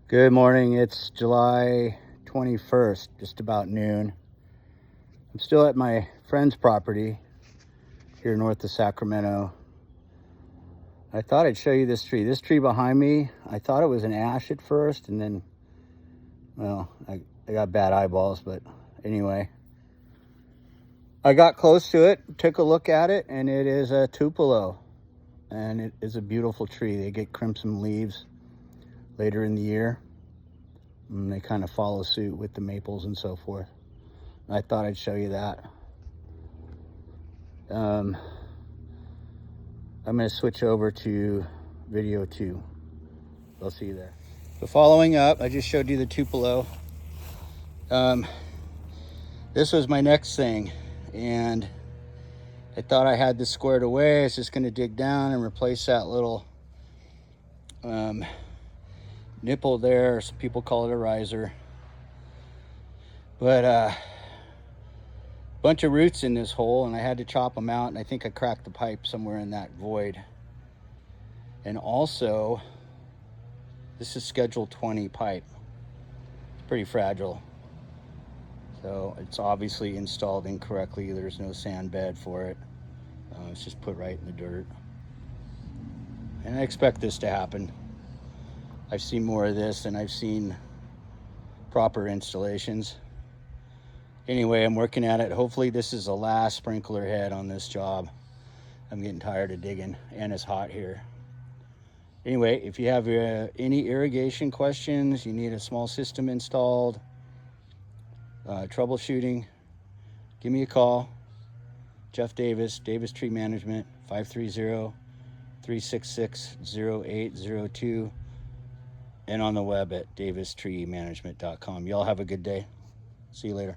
Good morning. It's July 21st, just about noon. I'm still at my friend's property here north of Sacramento. I thought I'd show you this tree. This tree behind me, I thought it was an ash at first, and then, well, I got bad eyeballs, but anyway. I got close to it, took a look at it, and it is a Tupelo. And it is a beautiful tree. They get crimson leaves later in the year. And they kind of follow suit with the maples and so forth. I thought I'd show you that. I'm going to switch over to video 2. I'll see you there. So following up, I just showed you the Tupelo. This was my next thing, and I thought I had this squared away. I was just going to dig down and replace that little nipple there. Some people call it a riser, but bunch of roots in this hole, and I had to chop them out, and I think I cracked the pipe somewhere in that void. And also, this is schedule 20 pipe. It's pretty fragile, so it's obviously installed incorrectly. There's no sand bed for it. It's just put right in the dirt, and I expect this to happen. I've seen more of this than I've seen proper installations. Anyway, I'm working at it. Hopefully this is the last sprinkler head on this job. I'm getting tired of digging, and it's hot here. Anyway, if you have any irrigation questions, you need a small system installed, troubleshooting, give me a call. Jeff Davis, Davis Tree Management, 530-366-0802. And on the web at davistreemanagement.com. Y'all have a good day. See you later.